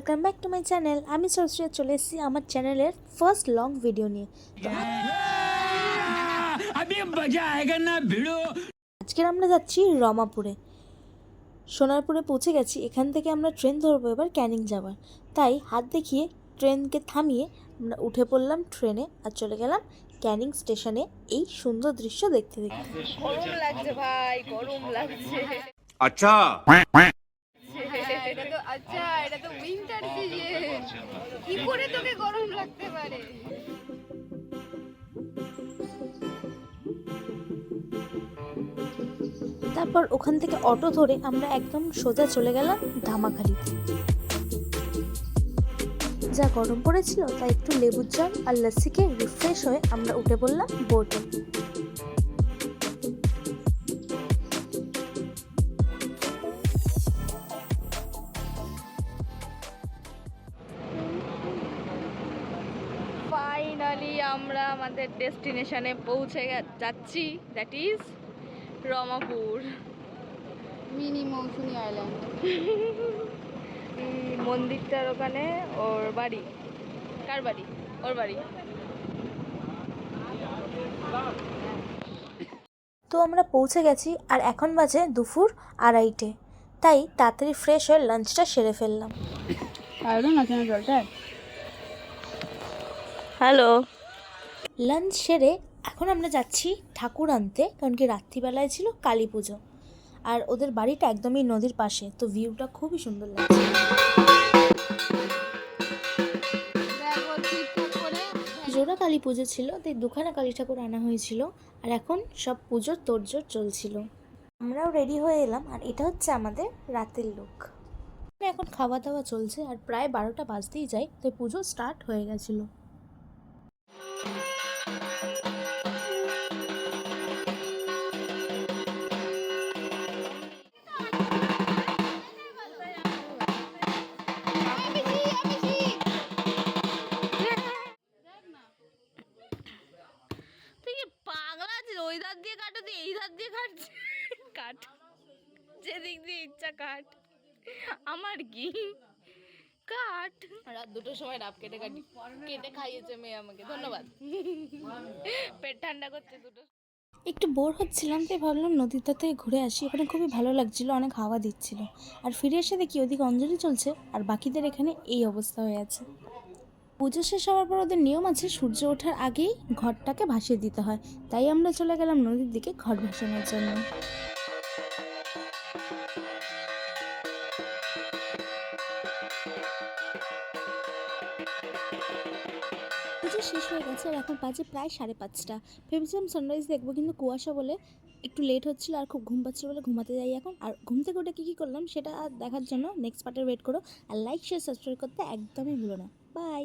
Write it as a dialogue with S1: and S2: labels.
S1: Welcome back to my channel. আমি সরস্বতী চলে এসেছি আমার চ্যানেলের ফার্স্ট লং ভিডিও নিয়ে। আজকের আমরা যাচ্ছি রমাপুরে। সোনারপুরে পৌঁছে গেছি। এখান থেকে আমরা ট্রেন ধরবো এবার ক্যানিং যাওয়ার। তাই হাত দেখিয়ে ট্রেনকে থামিয়ে আমরা উঠে পড়লাম ট্রেনে আর চলে গেলাম ক্যানিং স্টেশনে এই সুন্দর দৃশ্য দেখতে দেখতে।
S2: গরম লাগছে ভাই, গরম লাগছে।
S3: আচ্ছা
S2: এটা তো উইন্টার সিজন, কি করে তোকে গরম লাগতে পারে?
S1: তারপর ওখান থেকে অটো ধরে আমরা একদম সোজা চলে গেলাম ধামাখালিতে। যা গরম পড়েছিল তাই একটু লেবুর জল আর লস্যিকে রিফ্রেশ হয়ে আমরা উঠে পড়লাম বোটে।
S2: ফাইনালি আমরা আমাদের ডেস্টিনেশনে পৌঁছে যাচ্ছি, that is Ramapur,
S4: mini Mousumi island.
S2: মন্দিরটার ওখানে ওর বাড়ি। কার বাড়ি? ওর বাড়ি।
S1: তো আমরা পৌঁছে গেছি আর এখন বাজে দুপুর 2:30। তাই তাড়াতাড়ি ফ্রেশ হয়ে লাঞ্চটা সেরে ফেললাম।
S2: হ্যালো।
S1: লাঞ্চ সেরে এখন আমরা যাচ্ছি ঠাকুর আনতে, কারণ কি রাত্রিবেলায় ছিল কালী পুজো আর ওদের বাড়িটা একদমই নদীর পাশে, তো ভিউটা খুবই সুন্দর লাগছে। জোড়া কালী পুজো ছিল, তাই দুখানা কালী ঠাকুর আনা হয়েছিল আর এখন সব পুজোর তোড়জোড় চলছিল। আমরাও রেডি হয়ে এলাম আর এটা হচ্ছে আমাদের রাতের লুক। এখন খাওয়া দাওয়া চলছে আর প্রায় 12টা বাজতেই যায়, তাই পুজো স্টার্ট হয়ে গেছিলো।
S2: পাগলা আছে, ওই ধার দিয়ে কাটো, তুই এই ধার দিয়ে কাটছে। কাট, যেদিক দিয়ে ইচ্ছা কাট, আমার কি কাট। রাত 2টোর সময় ডাব কেটে কাটি, কেটে খাইয়েছে মেয়ে আমাকে, ধন্যবাদ। পেট ঠান্ডা করছে 2টো।
S1: একটু বোর হচ্ছিলাম তাই ভাবলাম নদীর ধার থেকে ঘুরে আসি। ওখানে খুবই ভালো লাগছিল, অনেক হাওয়া দিচ্ছিল। আর ফিরে এসে দেখি ওদিকে অঞ্জলি চলছে আর বাকিদের এখানে এই অবস্থা হয়ে আছে। পুজো শেষ হওয়ার পর ওদের নিয়ম আছে সূর্য ওঠার আগেই ঘরটাকে ভাসিয়ে দিতে হয়, তাই আমরা চলে গেলাম নদীর দিকে ঘর ভাসানোর জন্য। পুজো শেষ হয়ে গেছে আর এখন বাজে প্রায় 5:30। ভেবেছিলাম সানরাইজ দেখবো, কিন্তু কুয়াশা বলে একটু লেট হচ্ছিল আর খুব ঘুম পাচ্ছিল বলে ঘুমাতে যাই এখন। আর ঘুম থেকে উঠে কী করলাম সেটা দেখার জন্য নেক্সট পার্টের ওয়েট করো। আর লাইক শেয়ার সাবস্ক্রাইব করতে একদমই ভুলো না। বাই।